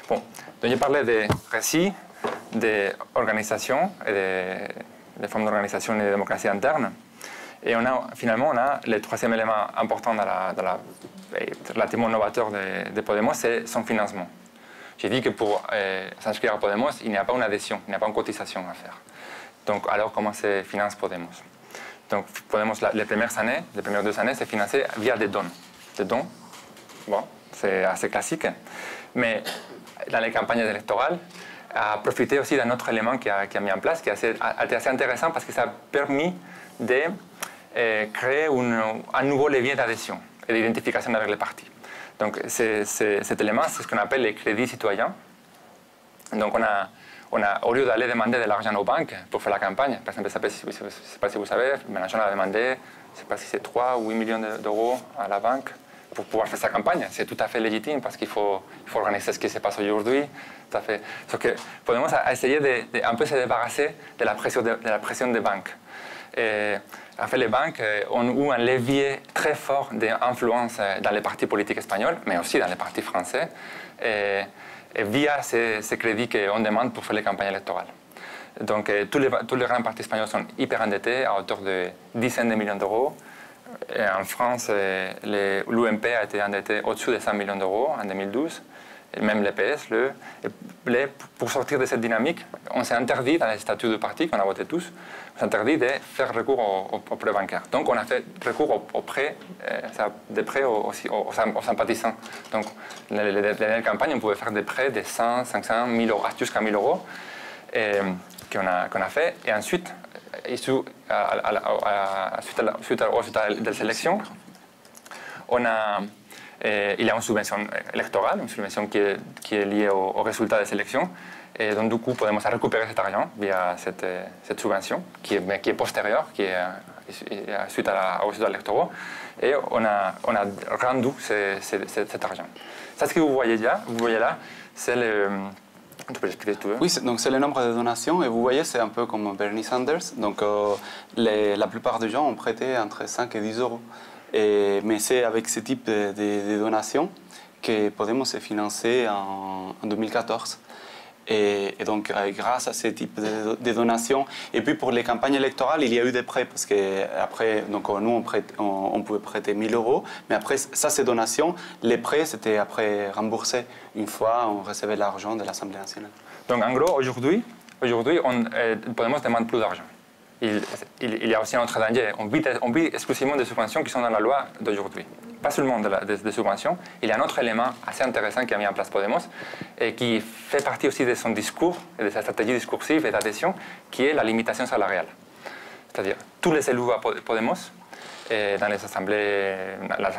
Bon, donc j'ai parlé des récits, des organisations, et des formes d'organisation et de démocratie interne. Et finalement, on a le troisième élément important relativement novateur de Podemos, c'est son financement. J'ai dit que pour s'inscrire à Podemos, il n'y a pas une adhésion, il n'y a pas une cotisation à faire. Donc, alors, comment se finance Podemos? Donc, Podemos, les premières années, les premières 2 années, c'est financé via des dons. Des dons, bon, c'est assez classique. Mais dans les campagnes électorales, a profité aussi d'un autre élément qui a mis en place, qui a été assez intéressant parce que ça a permis de créer un nouveau levier d'adhésion et d'identification avec les partis. Donc, cet élément, c'est ce qu'on appelle les crédits citoyens. Donc, au lieu d'aller demander de l'argent aux banques pour faire la campagne, par exemple, je ne sais pas si vous savez, Mélenchon a demandé, je ne sais pas si c'est 3 ou 8 millions d'euros à la banque pour pouvoir faire sa campagne. C'est tout à fait légitime parce qu'il faut organiser ce qui se passe aujourd'hui. Tout à fait. Sauf que Podemos a essayé de un peu se débarrasser de la pression des banques. Et, en fait, les banques ont eu un levier très fort d'influence dans les partis politiques espagnols, mais aussi dans les partis français, et via ces crédits qu'on demande pour faire les campagnes électorales. Donc, tous les grands partis espagnols sont hyper endettés à hauteur de dizaines de millions d'euros. En France, l'UMP a été endetté au-dessus de 100 millions d'euros en 2012. Et même le PS, pour sortir de cette dynamique, on s'est interdit dans les statuts de parti qu'on a voté tous, on s'est interdit de faire recours aux prêts bancaires. Donc on a fait recours aux prêts, des prêts aux sympathisants. Donc les dernières campagnes, on pouvait faire des prêts de 100, 500, 1000 euros, jusqu'à 1000 euros, qu'on a fait. Et ensuite, suite aux résultats des élections, il y a une subvention électorale, une subvention qui est liée aux résultats des élections. Et donc, du coup, Podemos récupérer cet argent via cette subvention qui est postérieure, qui est suite aux résultats électoraux. Et on a rendu cet argent. Ça, ce que vous voyez là, c'est le... Tu peux l'expliquer tout. Oui, donc c'est le nombre de donations. Et vous voyez, c'est un peu comme Bernie Sanders. Donc, la plupart des gens ont prêté entre 5 et 10 euros. Mais c'est avec ce type de donations que Podemos s'est financé en 2014. Et donc, grâce à ce type de donations, et puis pour les campagnes électorales, il y a eu des prêts, parce qu'après, nous, on pouvait prêter 1000 euros, mais après, ça, ces donations, les prêts, c'était après remboursé une fois on recevait l'argent de l'Assemblée nationale. Donc, en gros, aujourd'hui Podemos demande plus d'argent. Il y a aussi un autre danger. On vit exclusivement des subventions qui sont dans la loi d'aujourd'hui. Pas seulement des subventions. Il y a un autre élément assez intéressant qui a mis en place Podemos et qui fait partie aussi de son discours et de sa stratégie discursive et d'adhésion, qui est la limitation salariale. C'est-à-dire, tous les élus à Podemos, dans l'Assemblée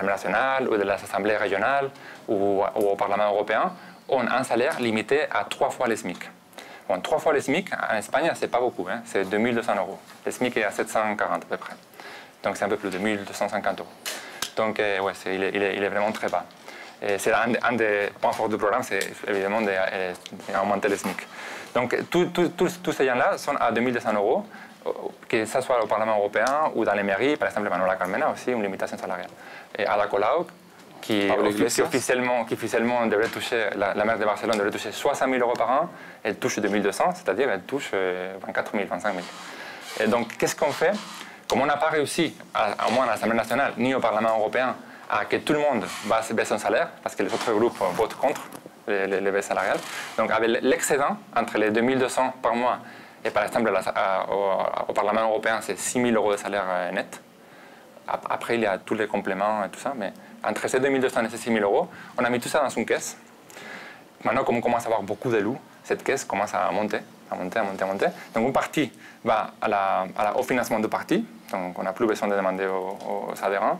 nationale ou dans les assemblées régionales ou au Parlement européen, ont un salaire limité à 3 fois le SMIC. Bon, 3 fois le SMIC, en Espagne, c'est pas beaucoup, hein, c'est 2200 euros. Le SMIC est à 740 à peu près. Donc c'est un peu plus de 1250 euros. Donc ouais, il est vraiment très bas. C'est un des points forts du programme, c'est évidemment d'augmenter le SMIC. Donc tous ces gens-là sont à 2200 euros, que ce soit au Parlement européen ou dans les mairies, par exemple Manuela Carmena aussi, une limitation salariale. Et Ada Colau, qui officiellement devrait toucher, la maire de Barcelone devrait toucher 60 000 euros par an, elle touche 2200, c'est-à-dire elle touche 24 000, 25 000. Et donc, qu'est-ce qu'on fait? Comme on n'a pas réussi, au moins à l'Assemblée nationale, ni au Parlement européen, à que tout le monde baisse son salaire, parce que les autres groupes votent contre les baisses salariales, donc avec l'excédent entre les 2200 par mois et par exemple au Parlement européen, c'est 6 000 euros de salaire net. Après, il y a tous les compléments et tout ça, mais entre ces 2200 et ces 6 000 euros, on a mis tout ça dans une caisse. Maintenant, comme on commence à avoir beaucoup de loups, cette caisse commence à monter. Donc, une partie va au financement du parti, donc on n'a plus besoin de demander aux adhérents.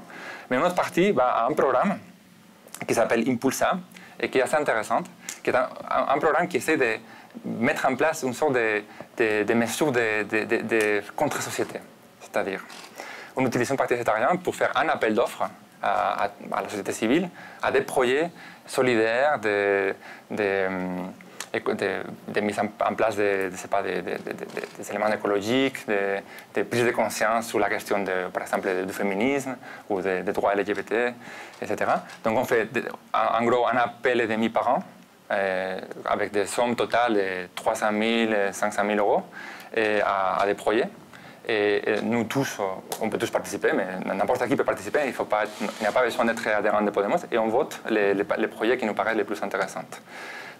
Mais une autre partie va à un programme qui s'appelle Impulsa et qui est assez intéressant, qui est un programme qui essaie de mettre en place une sorte de mesures de contre-société. C'est-à-dire, on utilise une partie de cet argent pour faire un appel d'offres à la société civile, à des projets solidaires, de mise en place des éléments écologiques, de prise de conscience sur la question, par exemple, du féminisme ou des droits LGBT, etc. Donc on fait en gros un appel et demi par an avec des sommes totales de 300 000, 500 000 euros à déployer. Et nous tous, on peut tous participer, mais n'importe qui peut participer. Il n'y a pas besoin d'être adhérent de Podemos et on vote les projets qui nous paraissent les plus intéressants.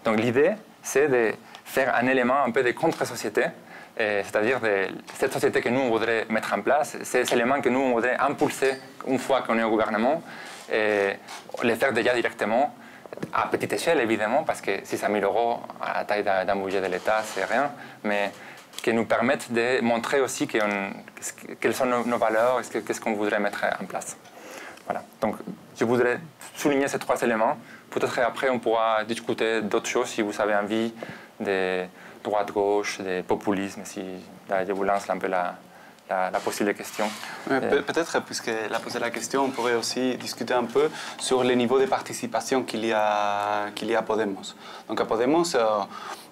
Donc l'idée, c'est de faire un élément un peu de contre-société, c'est-à-dire cette société que nous on voudrait mettre en place, ces éléments que nous on voudrait impulser une fois qu'on est au gouvernement, et les faire déjà directement, à petite échelle évidemment, parce que 600 000 euros à la taille d'un budget de l'État, c'est rien, mais qui nous permettent de montrer aussi quelles sont nos valeurs, qu'est-ce qu'on voudrait mettre en place. Voilà. Donc, je voudrais souligner ces 3 éléments. Peut-être après, on pourra discuter d'autres choses si vous avez envie, de droite-gauche, de populisme, si je vous lance un peu la possible question. Peut-être, puisqu'elle a posé la question, on pourrait aussi discuter un peu sur les niveaux de participation qu'il y a à Podemos. Donc à Podemos,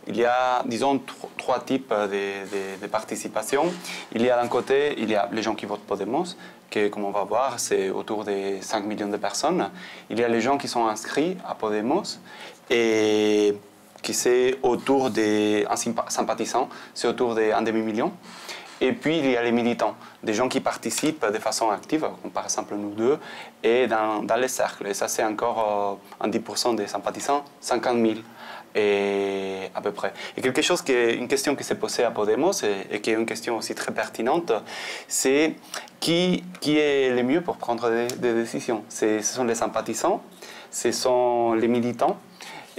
il y a, disons, 3 types de participation. Il y a d'un côté, il y a les gens qui votent Podemos, qui, comme on va voir, c'est autour de 5 millions de personnes. Il y a les gens qui sont inscrits à Podemos et qui c'est autour des sympathisants, c'est autour d'un demi-million. Et puis, il y a les militants, des gens qui participent de façon active, comme par exemple nous deux, et dans les cercles. Et ça, c'est encore en 10% des sympathisants, 50 000 et à peu près. Et une question qui s'est posée à Podemos, et qui est une question aussi très pertinente, c'est qui est le mieux pour prendre des décisions. Ce sont les sympathisants, ce sont les militants.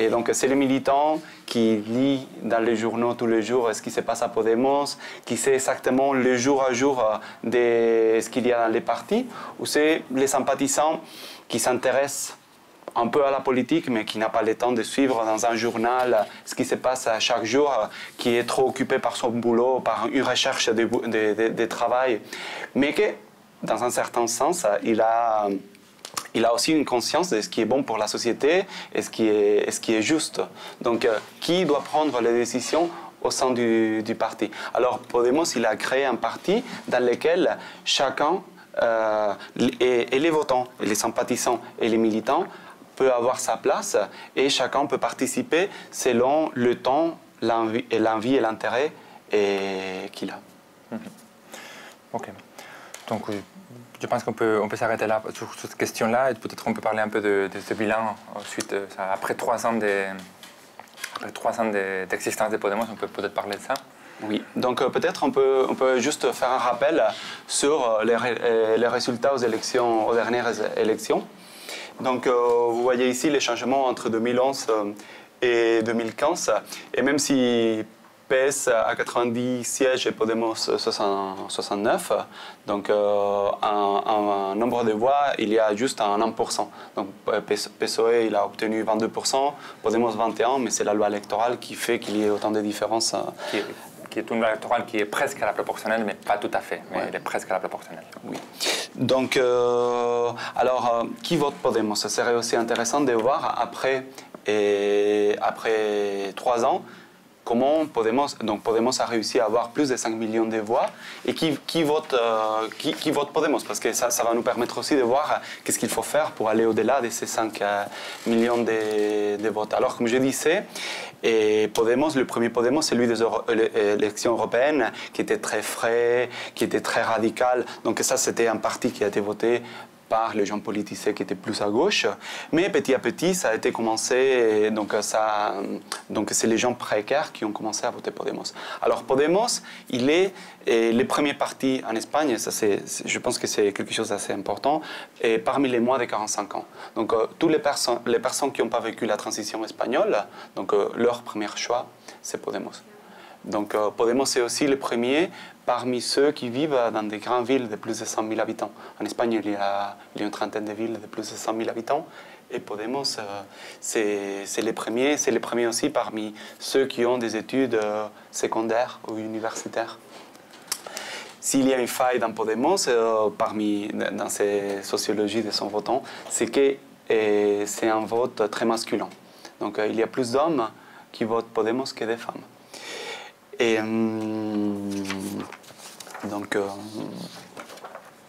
Et donc, c'est les militants qui lisent dans les journaux tous les jours ce qui se passe à Podemos, qui sait exactement le jour à jour de ce qu'il y a dans les partis, ou c'est les sympathisants qui s'intéressent un peu à la politique, mais qui n'a pas le temps de suivre dans un journal ce qui se passe chaque jour, qui est trop occupé par son boulot, par une recherche de travail, mais que, dans un certain sens, il a aussi une conscience de ce qui est bon pour la société et ce qui est juste. Donc, qui doit prendre les décisions au sein du parti? Alors, Podemos, il a créé un parti dans lequel chacun, et les votants, et les sympathisants et les militants, peut avoir sa place et chacun peut participer selon le temps, l'envie et l'intérêt qu'il a. Ok. Donc, je pense qu'on peut s'arrêter là sur cette question-là et peut-être on peut parler un peu de ce bilan ensuite. Après 3 ans d'existence de Podemos, on peut peut-être parler de ça. Oui, donc peut-être on peut juste faire un rappel sur les résultats aux dernières élections. Donc vous voyez ici les changements entre 2011 et 2015. Et même si PS a 90 sièges et Podemos 69, donc un nombre de voix, il y a juste un 1%. Donc PSOE, il a obtenu 22%, Podemos 21%, mais c'est la loi électorale qui fait qu'il y ait autant de différences. Qui est une loi électorale qui est presque à la proportionnelle, mais pas tout à fait, mais elle est presque à la proportionnelle. Oui. Donc, alors, qui vote Podemos? Ce serait aussi intéressant de voir après 3 ans, comment Podemos a réussi à avoir plus de 5 millions de voix et qui vote Podemos, parce que ça va nous permettre aussi de voir qu'est-ce qu'il faut faire pour aller au-delà de ces 5 millions de votes. Alors, comme je disais, Podemos, le premier Podemos, c'est celui des élections européennes, qui était très frais, qui était très radical. Donc ça, c'était un parti qui a été voté par les gens politisés qui étaient plus à gauche. Mais petit à petit, ça a été commencé, donc c'est les gens précaires qui ont commencé à voter Podemos. Alors Podemos, il est le premier parti en Espagne, ça je pense que c'est quelque chose d'assez important, et parmi les moins de 45 ans. Donc toutes les personnes qui n'ont pas vécu la transition espagnole, donc leur premier choix, c'est Podemos. Donc Podemos est aussi le premier parmi ceux qui vivent dans des grandes villes de plus de 100 000 habitants. En Espagne, il y a une trentaine de villes de plus de 100 000 habitants. Et Podemos, c'est les premiers aussi parmi ceux qui ont des études secondaires ou universitaires. S'il y a une faille dans Podemos, dans ces sociologies de son votant, c'est que c'est un vote très masculin. Donc il y a plus d'hommes qui votent Podemos que de femmes. Et donc,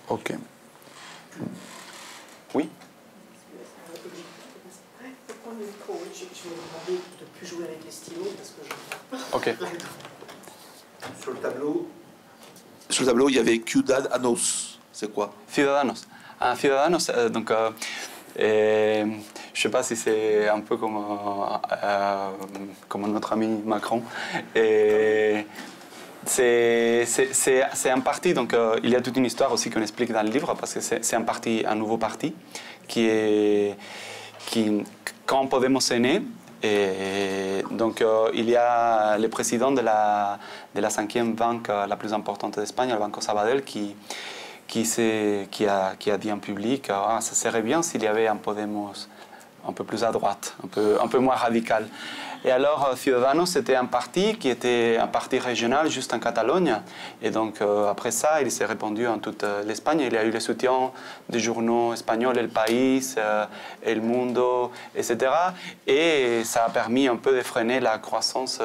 ok. Oui. Je vais vous demander de ne plus jouer avec les stylos parce que je... Ok. Sur le tableau, il y avait Ciudadanos. C'est quoi? Ciudadanos. Ah, Ciudadanos, donc, je ne sais pas si c'est un peu comme notre ami Macron. C'est un parti, donc il y a toute une histoire aussi qu'on explique dans le livre, parce que c'est un nouveau parti quand Podemos est né, et donc il y a le président de la 5e banque la plus importante d'Espagne, le Banco Sabadell, qui a dit en public ça serait bien s'il y avait un Podemos un peu plus à droite, un peu moins radical. Et alors, Ciudadanos, c'était un parti qui était un parti régional juste en Catalogne. Et donc, après ça, il s'est répandu en toute l'Espagne. Il a eu le soutien des journaux espagnols, El País, El Mundo, etc. Et ça a permis un peu de freiner la croissance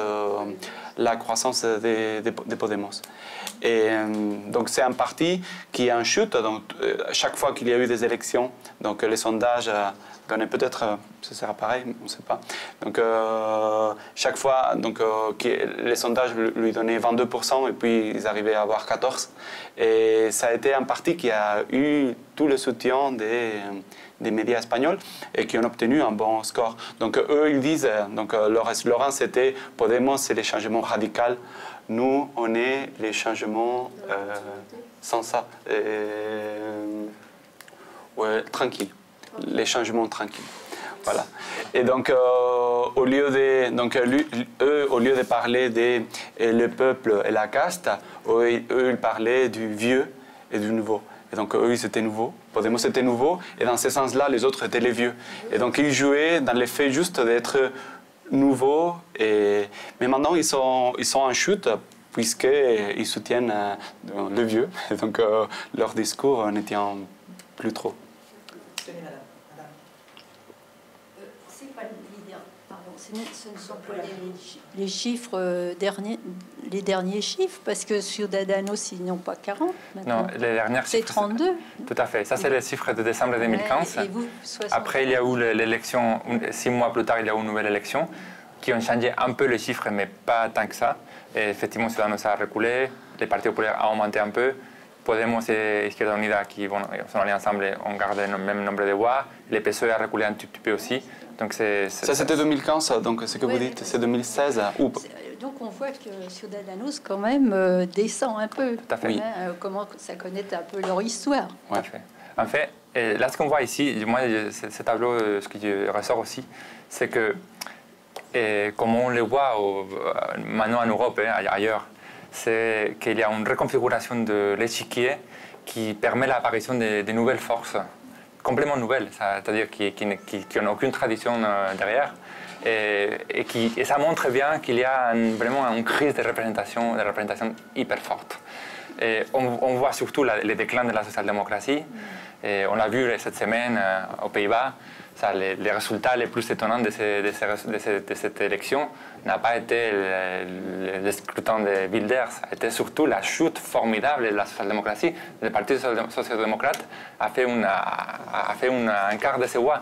des Podemos. Et donc, c'est un parti qui est en chute. Donc, chaque fois qu'il y a eu des élections, donc les sondages... peut-être, ce sera pareil, on ne sait pas. Donc, chaque fois, les sondages lui donnaient 22% et puis ils arrivaient à avoir 14%. Et ça a été un parti qui a eu tout le soutien des médias espagnols et qui ont obtenu un bon score. Donc, eux, ils disent, leur slogan, c'était « Podemos, c'est les changements radicaux. Nous, on est les changements sans ça. Tranquilles. Les changements tranquilles. Voilà. Et donc, au lieu de parler le peuple et la caste, eux, ils parlaient du vieux et du nouveau. Et donc, eux, ils étaient nouveaux. Podemos était nouveau. Et dans ce sens-là, les autres étaient les vieux. Et donc, ils jouaient dans le fait juste d'être nouveaux. Mais maintenant, ils sont en chute, puisqu'ils soutiennent le vieux. Et donc, leur discours ne tient plus trop. Ce ne sont pas les chiffres les derniers chiffres, parce que Ciudadanos, ils n'ont pas 40 maintenant. Non, les dernières chiffres... C'est 32. Tout à fait. Ça, c'est les chiffres de décembre 2015. Et vous, 60. Après, il y a eu l'élection, 6 mois plus tard, il y a eu une nouvelle élection qui ont changé un peu les chiffres, mais pas tant que ça. Et effectivement, Ciudadanos a reculé, les partis populaires ont augmenté un peu. Podemos et Izquierda Unida, qui sont allés ensemble, ont gardé le même nombre de voix. Les PSOE a reculé un tout petit peu aussi. Donc ça, c'était 2015, donc ce que vous dites, c'est 2016 ou... Donc on voit que Ciudadanos, quand même, descend un peu. Tout à fait. Comment ça connaît un peu leur histoire. Ouais. En fait, là, ce qu'on voit ici, moi, ce tableau, ce qui ressort aussi, c'est que, comme on le voit maintenant en Europe, ailleurs, c'est qu'il y a une reconfiguration de l'échiquier qui permet l'apparition de nouvelles forces, complètement nouvelles, c'est-à-dire qui n'ont aucune tradition derrière. Et ça montre bien qu'il y a vraiment une crise de représentation hyper forte. Et on voit surtout le déclin de la social-démocratie. Et on l'a vu cette semaine aux Pays-Bas. Les résultats les plus étonnants de cette élection n'a pas été le scrutin de Wilders, ça a été surtout la chute formidable de la social-démocratie. Le Parti social-démocrate a fait un quart de ses voix.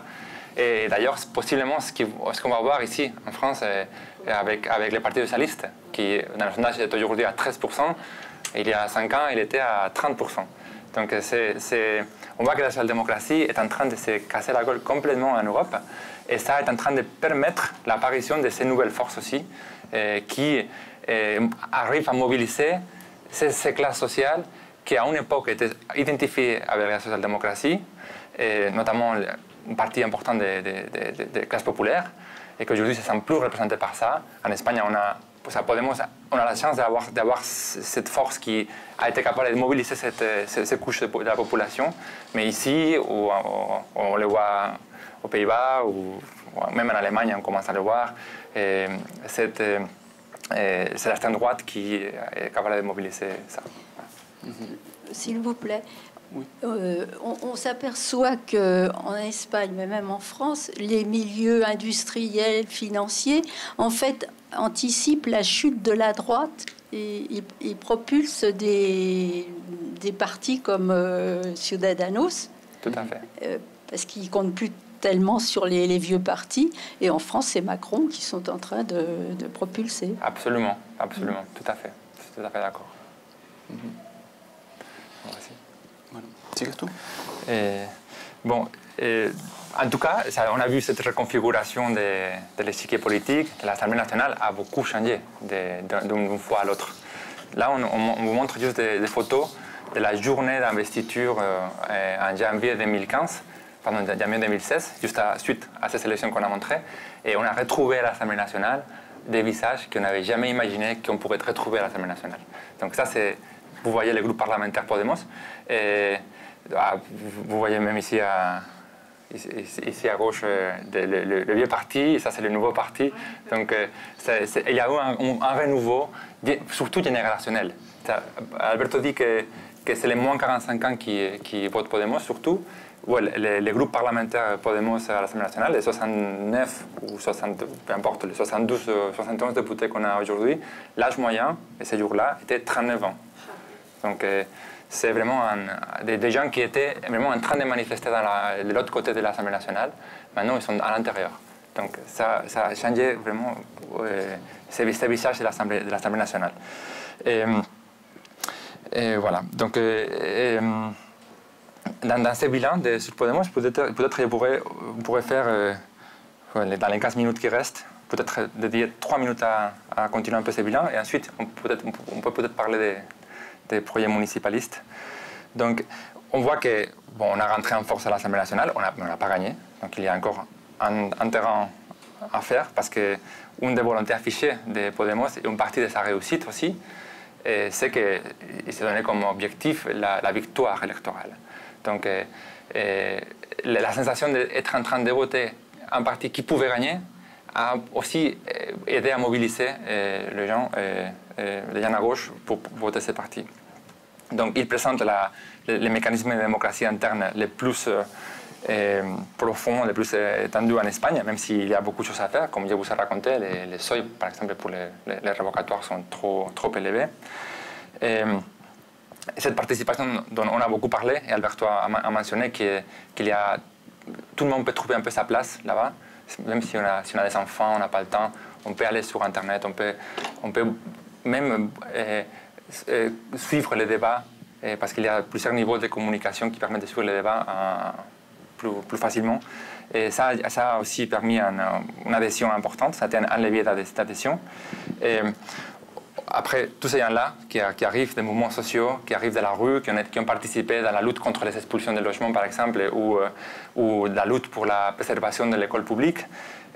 Et d'ailleurs, possiblement, ce qu'on va voir ici en France avec le Parti socialiste, qui dans le sondage est aujourd'hui à 13%, il y a 5 ans, il était à 30%. Donc on voit que la social-démocratie est en train de se casser la gueule complètement en Europe, et ça est en train de permettre l'apparition de ces nouvelles forces aussi, qui arrivent à mobiliser ces classes sociales qui à une époque étaient identifiées avec la social-démocratie, et notamment une partie importante des classes populaires, et qu'aujourd'hui ne se sentent plus représentées par ça. En Espagne, on a la chance d'avoir cette force qui a été capable de mobiliser ces couches de la population. Mais ici, on le voit aux Pays-Bas, ou même en Allemagne, on commence à le voir, c'est l'extrême droite qui est capable de mobiliser ça. S'il vous plaît. Oui. On s'aperçoit qu'en Espagne, mais même en France, les milieux industriels, financiers, en fait, anticipent la chute de la droite et ils propulsent des partis comme Ciudadanos. Tout à fait. Parce qu'ils comptent plus tellement sur les vieux partis. Et en France, c'est Macron qui sont en train de propulser. Absolument, absolument, tout à fait. Je suis tout à fait d'accord. Merci. Bueno, ¿sigues tú? Bon, en tout cas, on a vu cette reconfiguration de l'échiquier politique. L'Assemblée nationale a beaucoup changé d'une fois à l'autre. Là, on vous montre juste des photos de la journée d'investiture en janvier 2015, pardon, janvier 2016, juste suite à ces élections qu'on a montrées. Et on a retrouvé à l'Assemblée nationale des visages qu'on n'avait jamais imaginé qu'on pourrait retrouver à l'Assemblée nationale. Donc ça, c'est, vous voyez le groupe parlementaire Podemos. Et, vous voyez même ici à gauche le vieux parti, et ça c'est le nouveau parti. Donc il y a eu un renouveau, surtout générationnel. Alberto dit que c'est les moins 45 ans qui votent Podemos, surtout. Ouais, les groupes parlementaires Podemos à l'Assemblée nationale, les 69 ou 60, peu importe, les 72, 71 députés qu'on a aujourd'hui, l'âge moyen, et ces jours-là, était 39 ans. Donc c'est vraiment des gens qui étaient vraiment en train de manifester de l'autre côté de l'Assemblée nationale. Maintenant, ils sont à l'intérieur. Donc ça a changé vraiment ces visages de l'Assemblée nationale. Et voilà. Donc dans ces bilans sur Podemos, peut-être je pourrais faire, dans les 15 minutes qui restent, peut-être dédier 3 minutes à continuer un peu ces bilans, et ensuite on peut peut-être parler des projets municipalistes. Donc, on voit que on a rentré en force à l'Assemblée nationale, on n'a pas gagné, donc il y a encore un terrain à faire, parce qu'une des volontés affichées de Podemos et une partie de sa réussite aussi, c'est qu'il s'est donné comme objectif la victoire électorale. Donc, la sensation d'être en train de voter un parti qui pouvait gagner a aussi aidé à mobiliser les gens à gauche pour voter ce parti. Donc, il présente les mécanismes de démocratie interne les plus profonds, les plus étendus en Espagne, même s'il y a beaucoup de choses à faire. Comme je vous ai raconté, les seuils, par exemple, pour les révocatoires sont trop élevés. Cette participation dont on a beaucoup parlé, et Alberto a mentionné qu'il y a... Tout le monde peut trouver un peu sa place là-bas. Même si on a des enfants, on n'a pas le temps, on peut aller sur Internet, on peut même suivre les débats, parce qu'il y a plusieurs niveaux de communication qui permettent de suivre les débats plus facilement. Et ça a aussi permis une adhésion importante, ça a été un levier d'adhésion. Après, tous ces gens-là qui arrivent des mouvements sociaux, qui arrivent de la rue, qui ont participé dans la lutte contre les expulsions de logements, par exemple, ou la lutte pour la préservation de l'école publique,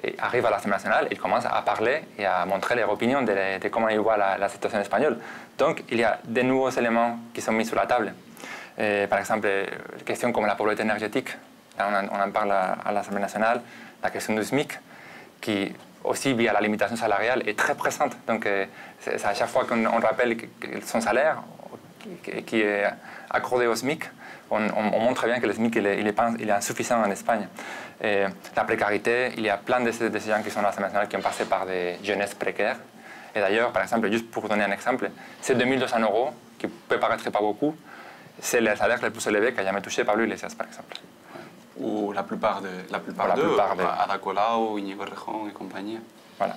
et arrivent à l'Assemblée nationale, ils commencent à parler et à montrer leur opinion de comment ils voient la situation espagnole. Donc, il y a de nouveaux éléments qui sont mis sur la table. Par exemple, des questions comme la pauvreté énergétique, là, on en parle à l'Assemblée nationale, la question du SMIC, qui aussi via la limitation salariale est très présente. Donc c'est à chaque fois qu'on rappelle son salaire qui est accordé au SMIC, on montre bien que le SMIC il est insuffisant en Espagne. Et la précarité, il y a plein de ces gens qui sont à l'Assemblée nationale qui ont passé par des jeunesses précaires. Et d'ailleurs, par exemple, juste pour vous donner un exemple, ces 2200 €, qui peut paraître pas beaucoup, c'est le salaire le plus élevé qu'a jamais touché Pablo Iglesias, par exemple. Ou la plupart d'eux, Ada Colau, Íñigo Errejón et compagnie. Voilà.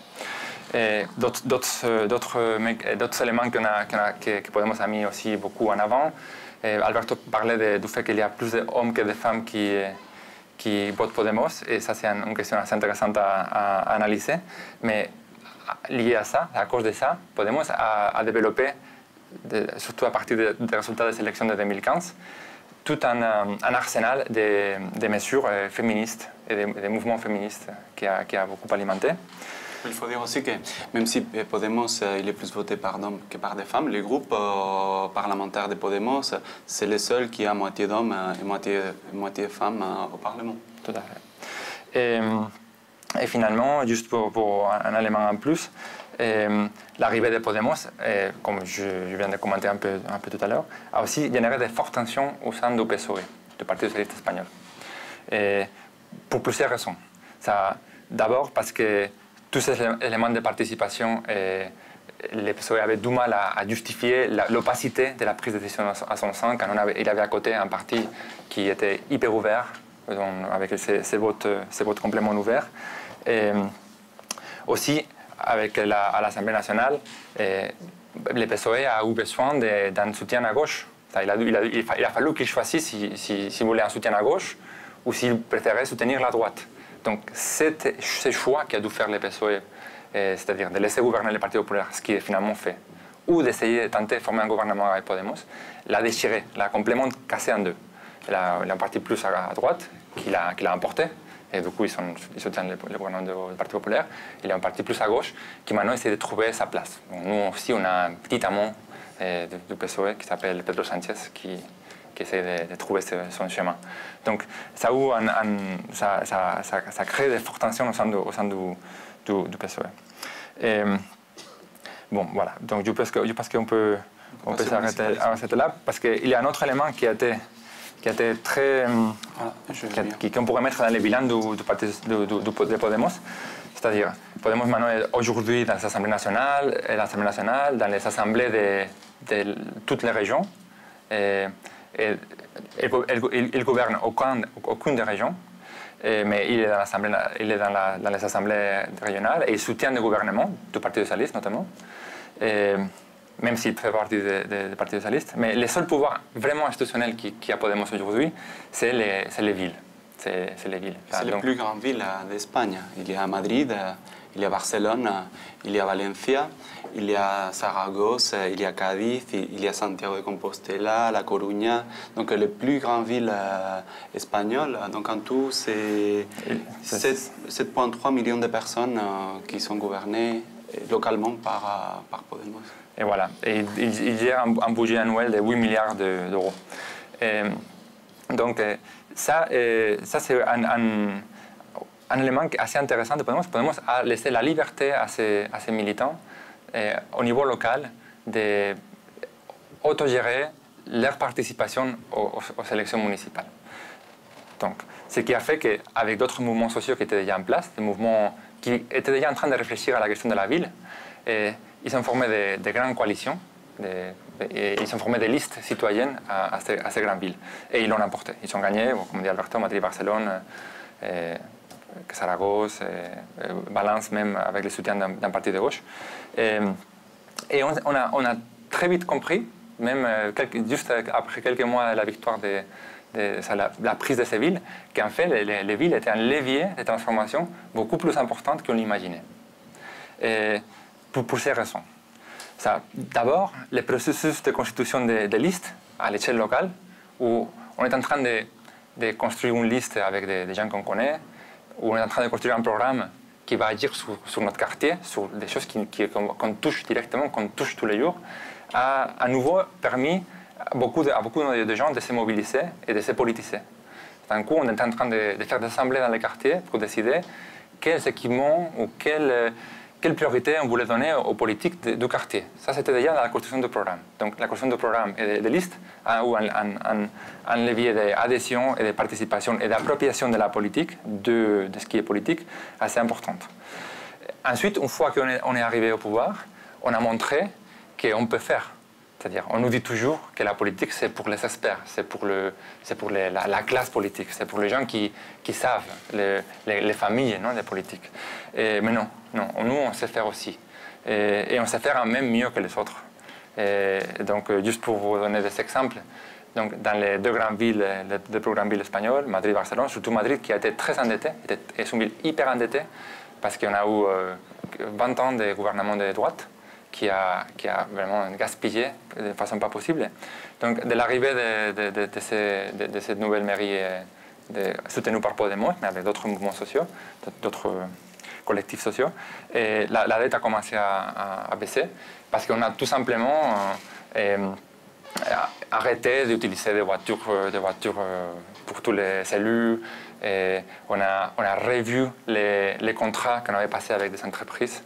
D'autres éléments que Podemos a mis aussi beaucoup en avant. Alberto parlait du fait qu'il y a plus d'hommes que de femmes qui votent Podemos, et ça c'est une question assez intéressante à analyser. Mais lié à ça, à cause de ça, Podemos a développé, surtout à partir des résultats des élections de 2015, tout un arsenal de mesures féministes et des mouvements féministes qui a beaucoup alimenté. Il faut dire aussi que même si Podemos il est plus voté par d'hommes que par des femmes, les groupes parlementaires de Podemos, c'est les seuls qui ont moitié d'hommes et moitié femmes au Parlement. Tout à fait. Et finalement, juste pour un élément en plus, l'arrivée de Podemos, comme je viens de commenter un peu tout à l'heure, a aussi généré de fortes tensions au sein du PSOE, du Parti socialiste espagnol. Pour plusieurs raisons. D'abord parce que tous ces éléments de participation, le PSOE avait du mal à justifier l'opacité de la prise de décision à son sein, quand il avait à côté un parti qui était hyper ouvert, avec ces votes complément ouverts. Et aussi, avec à l'Assemblée nationale, le PSOE a eu besoin d'un soutien à gauche. Il a fallu qu'il choisisse s'il voulait un soutien à gauche ou s'il préférait soutenir la droite. Donc, c'est ce choix qu'a dû faire le PSOE, c'est-à-dire de laisser gouverner le Parti populaire, ce qui est finalement fait, ou d'essayer de tenter de former un gouvernement avec Podemos, l'a déchiré, l'a complètement cassé en deux. Il a un parti plus à droite, qu'il a emporté, et du coup, ils soutiennent le gouvernement du Parti populaire. Il y a un parti plus à gauche qui maintenant essaie de trouver sa place. Donc, nous aussi, on a un petit amant du PSOE qui s'appelle Pedro Sánchez, qui essaie de trouver son chemin. Donc, ça crée des fortes tensions au sein du PSOE. Et, bon, voilà. Donc, je pense qu'on peut s'arrêter là, parce qu'il y a un autre élément qui a été très... qu'on pourrait mettre dans les bilans de Podemos. C'est-à-dire, Podemos maintenant est aujourd'hui dans l'Assemblée nationale, dans les assemblées de toutes les régions. Et il gouverne aucune des régions, mais il est dans les assemblées régionales et il soutient le gouvernement du Parti socialiste notamment. Même s'il fait partie du Parti socialiste. Mais le seul pouvoir vraiment institutionnel qui a Podemos aujourd'hui, c'est les villes. C'est les villes. C'est les plus grandes villes d'Espagne. Il y a Madrid, il y a Barcelone, il y a Valencia, il y a Saragosse, il y a Cadiz, il y a Santiago de Compostela, La Coruña. Donc les plus grandes villes espagnoles. Donc en tout, c'est 7,3 millions de personnes qui sont gouvernées localement par Podemos. Et voilà. Et il gère un budget annuel de 8 milliards d'euros. Donc, ça c'est un élément assez intéressant de Podemos. Podemos a laissé la liberté à ses militants au niveau local d'autogérer leur participation aux élections municipales. Donc, ce qui a fait qu'avec d'autres mouvements sociaux qui étaient déjà en place, des mouvements qui étaient déjà en train de réfléchir à la question de la ville, ils ont formé de grandes coalitions, ils ont formé des listes citoyennes à ces grandes villes. Et ils l'ont emporté. Ils ont gagné, comme dit Alberto, Madrid, Barcelone, Saragosse, Valence même, avec le soutien d'un parti de gauche. Et on a très vite compris, même juste après quelques mois de la victoire la prise de ces villes, qu'en fait, les villes étaient un levier de transformation beaucoup plus important qu'on l'imaginait. Pour ces raisons. D'abord, le processus de constitution de listes à l'échelle locale, où on est en train de construire une liste avec des gens qu'on connaît, où on est en train de construire un programme qui va agir sur notre quartier, sur des choses qu'on touche directement, qu'on touche tous les jours, a à nouveau permis à beaucoup de gens de se mobiliser et de se politiser. D'un coup, on est en train de faire des assemblées dans les quartiers pour décider quels équipements ou quelle priorité on voulait donner aux politiques du quartier. Ça, c'était déjà dans la construction du programme. Donc, la construction du programme et de listes a eu un levier d'adhésion et de participation et d'appropriation de la politique, de ce qui est politique, assez importante. Ensuite, une fois qu'on est arrivé au pouvoir, on a montré qu'on peut faire. C'est-à-dire, on nous dit toujours que la politique, c'est pour les experts, c'est pour la classe politique, c'est pour les gens qui savent, les familles, non, des politiques. Mais non, nous, on sait faire aussi. Et on sait faire même mieux que les autres. Donc, juste pour vous donner des exemples, donc, dans les deux grandes villes, les deux plus grandes villes espagnoles, Madrid et Barcelone, surtout Madrid, qui a été très endettée, est une ville hyper endettée, parce qu'on a eu 20 ans de gouvernement de droite, qui a vraiment gaspillé de façon pas possible. Donc, de l'arrivée de cette nouvelle mairie soutenue par Podemos, mais avec d'autres mouvements sociaux, d'autres collectifs sociaux, et la dette a commencé à baisser parce qu'on a tout simplement arrêté d'utiliser des voitures pour tous les élus. Et on a revu les contrats qu'on avait passés avec des entreprises.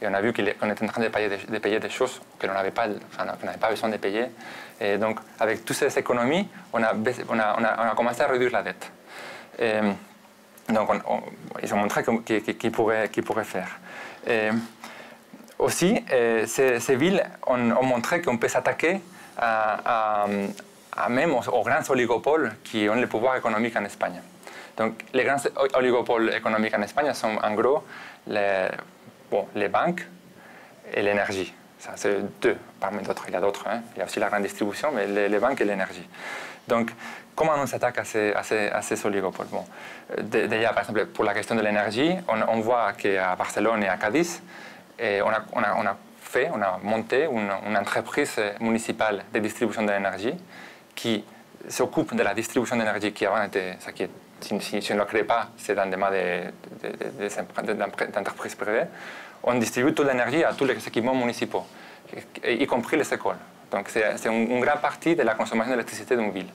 Et on a vu qu'on était en train de payer des choses que l'on n'avait pas besoin de payer. Et donc, avec toutes ces économies, on a commencé à réduire la dette. Et donc, ils ont montré qu'ils pourraient faire. Et aussi, ces villes ont montré qu'on peut s'attaquer même aux grands oligopoles qui ont le pouvoir économique en Espagne. Donc, les grands oligopoles économiques en Espagne sont en gros les banques et l'énergie. Ça, c'est deux parmi d'autres. Il y a d'autres. Hein. Il y a aussi la grande distribution, mais les banques et l'énergie. Donc, comment on s'attaque à ces oligopoles? Bon, déjà, par exemple, pour la question de l'énergie, on voit qu'à Barcelone et à Cadiz, on a monté une entreprise municipale de distribution de l'énergie qui s'occupe de la distribution d'énergie qui avant était, si on ne le crée pas, c'est dans des mains d'entreprises privées. On distribue toute l'énergie à tous les équipements municipaux, y compris les écoles. Donc c'est une grande partie de la consommation d'électricité d'une ville.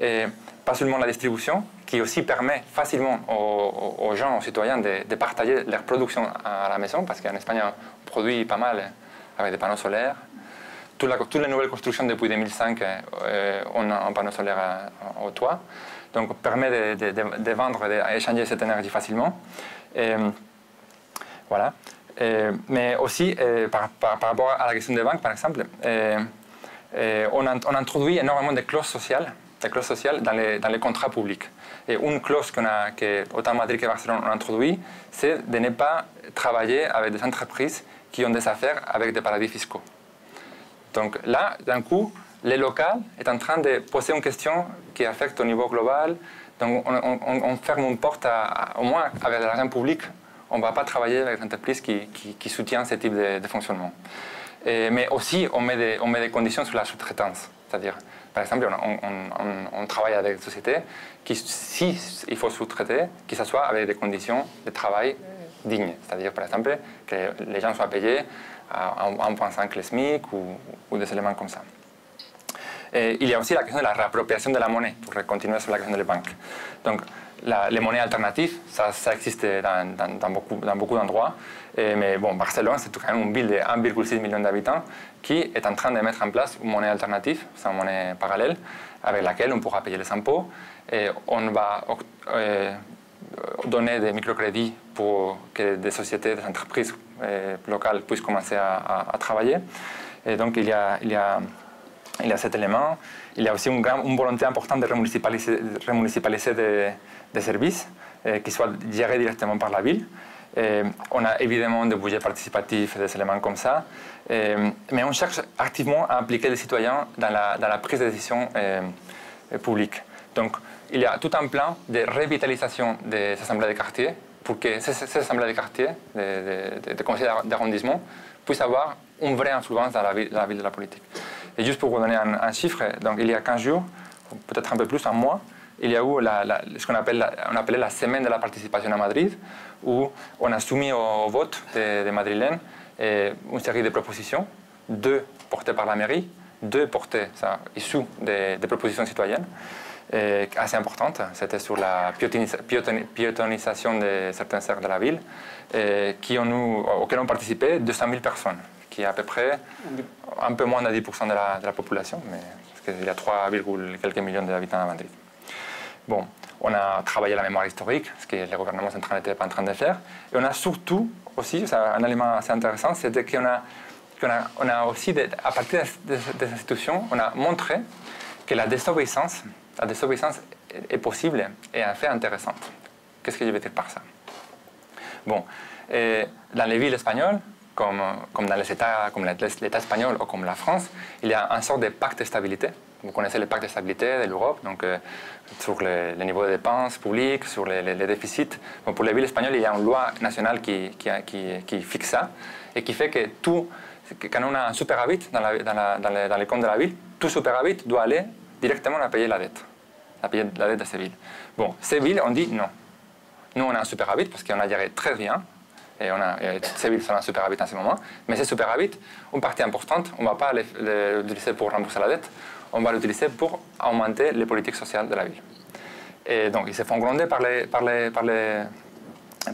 Et pas seulement la distribution, qui aussi permet facilement aux gens, aux citoyens de partager leur production à la maison, parce qu'en Espagne, on produit pas mal avec des panneaux solaires. Toutes les nouvelles constructions depuis 2005 ont un panneau solaire au toit. Donc, permet de vendre et d'échanger cette énergie facilement. Et, voilà. Mais aussi, par rapport à la question des banques, par exemple, on introduit énormément de clauses sociales dans les contrats publics. Et une clause qu'autant Madrid que Barcelone ont introduit, c'est de ne pas travailler avec des entreprises qui ont des affaires avec des paradis fiscaux. Donc là, d'un coup, le local est en train de poser une question qui affecte au niveau global. Donc on ferme une porte, au moins avec l'argent public, on ne va pas travailler avec des entreprises qui soutiennent ce type de fonctionnement. Mais aussi, on met des conditions sur la sous-traitance. C'est-à-dire, par exemple, on travaille avec des sociétés qui, si il faut sous-traiter, que ce soit avec des conditions de travail dignes. C'est-à-dire, par exemple, que les gens soient payés en pensant que le SMIC ou des éléments comme ça. Et il y a aussi la question de la réappropriation de la monnaie, pour continuer sur la question des banques. Donc, les monnaies alternatives, ça existe dans beaucoup d'endroits. Mais bon, Barcelone, c'est quand même une ville de 1,6 million d'habitants qui est en train de mettre en place une monnaie alternative, c'est une monnaie parallèle, avec laquelle on pourra payer les impôts. Et on va donner des microcrédits pour que des sociétés, des entreprises locales puissent commencer à travailler. Et donc, il y a cet élément. Il y a aussi une volonté importante de remunicipaliser des services qui soient gérés directement par la ville. On a évidemment des budgets participatifs, des éléments comme ça. Mais on cherche activement à impliquer les citoyens dans la prise de décision publique. Donc, il y a tout un plan de revitalisation des assemblées de quartier pour que ces assemblées de quartier, des conseils d'arrondissement, puissent avoir une vraie influence dans la vie de la politique. Et juste pour vous donner un chiffre, donc il y a 15 jours, peut-être un peu plus, un mois, il y a eu ce qu'on appelait la semaine de la participation à Madrid, où on a soumis au vote des Madrilènes une série de propositions, 2 portées par la mairie, 2 portées issues des propositions citoyennes, assez importantes. C'était sur la piétonisation de certaines aires de la ville, auxquelles ont participé 200 000 personnes, qui est à peu près un peu moins de 10% de la population, mais parce qu'il y a 3, quelques millions d'habitants à Madrid. Bon, on a travaillé la mémoire historique, ce que le gouvernement central n'était pas en train de faire, et on a surtout aussi, un élément assez intéressant, c'est qu'on a aussi, à partir des institutions, on a montré que la désobéissance est possible et en fait intéressante. Qu'est-ce que je veux dire par ça? Bon, dans les villes espagnoles, comme dans les États, comme l'État espagnol ou comme la France, il y a une sorte de pacte de stabilité. Vous connaissez le pacte de stabilité de l'Europe, donc sur le niveau de dépenses publiques, sur les déficits. Bon, pour les villes espagnoles, il y a une loi nationale qui fixe ça et qui fait que quand on a un superavit dans les comptes de la ville, tout superavit doit aller directement à payer la dette de ces villes. Bon, ces villes, on dit non. Nous, on a un superavit parce qu'on a géré très bien. Et ces villes sont en superavit en ce moment. Mais ces superavits, une partie importante, on ne va pas l'utiliser pour rembourser la dette, on va l'utiliser pour augmenter les politiques sociales de la ville. Et donc, ils se font gronder par le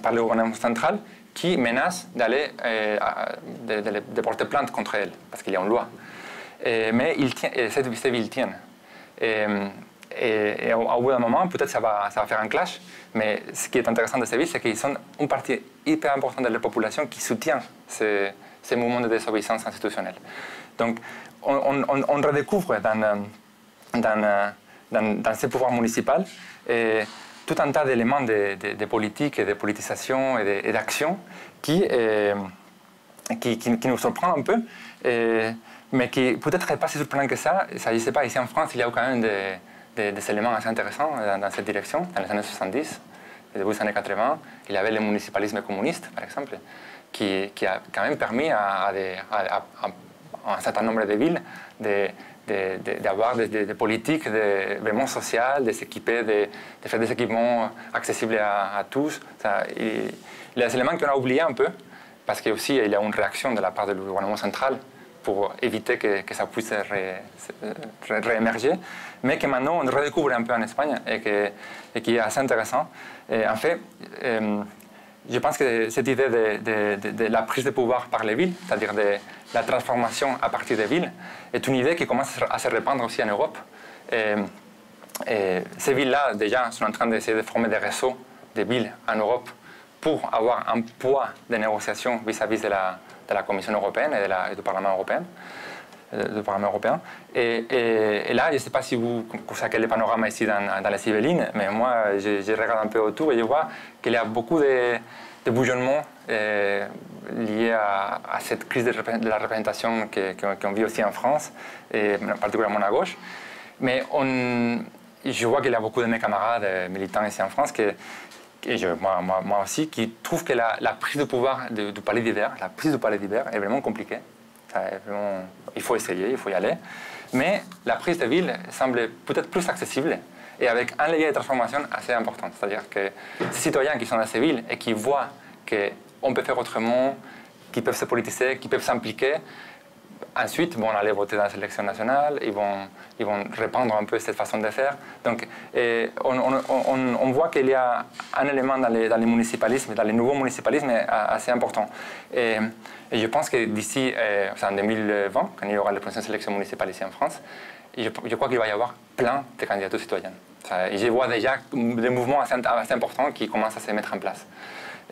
gouvernement central qui menace de porter plainte contre elles, parce qu'il y a une loi. Mais ces villes tiennent. Et au bout d'un moment, peut-être ça va faire un clash, mais ce qui est intéressant de ces villes, c'est qu'ils sont une partie hyper importante de la population qui soutient ces mouvements de désobéissance institutionnelle. Donc, on redécouvre dans ces pouvoirs municipaux tout un tas d'éléments de politique et de politisation et d'action qui nous surprend un peu, mais qui peut-être n'est pas si surprenant que ça. Il ne s'agissait pas, ici en France, il y a quand même des éléments assez intéressants dans cette direction. Dans les années 70, au début des années 80, il y avait le municipalisme communiste, par exemple, qui a quand même permis à un certain nombre de villes d'avoir des politiques vraiment sociales, de s'équiper, de faire des équipements accessibles à tous. Il y a des éléments qu'on a oubliés un peu, parce qu'il y a une réaction de la part du gouvernement central pour éviter que ça puisse réémerger, mais que maintenant on redécouvre un peu en Espagne et qui est assez intéressant. Et en fait, je pense que cette idée de la prise de pouvoir par les villes, c'est-à-dire de la transformation à partir des villes, est une idée qui commence à se répandre aussi en Europe. Et ces villes-là, déjà, sont en train d'essayer de former des réseaux de villes en Europe pour avoir un poids de négociation vis-à-vis de la Commission européenne et du Parlement européen. Et là, je ne sais pas si vous savez quel est le panorama ici dans les Yvelines, mais moi, je regarde un peu autour et je vois qu'il y a beaucoup de bouillonnements liés à cette crise de la représentation qu'on vit aussi en France, et particulièrement à gauche. Mais je vois qu'il y a beaucoup de mes camarades militants ici en France, moi aussi, qui trouvent que la prise de pouvoir du Palais d'Hiver, est vraiment compliquée. Il faut essayer, il faut y aller. Mais la prise de ville semble peut-être plus accessible et avec un levier de transformation assez important. C'est-à-dire que ces citoyens qui sont dans ces villes et qui voient qu'on peut faire autrement, qu'ils peuvent se politiser, qu'ils peuvent s'impliquer, ensuite vont aller voter dans les élections nationales, ils vont répandre un peu cette façon de faire. Donc, on voit qu'il y a un élément dans les municipalismes, dans les nouveaux municipalismes assez important. Et je pense que d'ici, en 2020, quand il y aura les prochaines élections municipales ici en France, je crois qu'il va y avoir plein de candidatures citoyennes. Et je vois déjà des mouvements assez importants qui commencent à se mettre en place.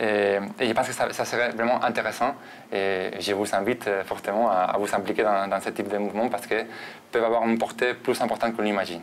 Et je pense que ça serait vraiment intéressant et je vous invite fortement à vous impliquer dans ce type de mouvement parce qu'ils peuvent avoir une portée plus importante que l'on imagine.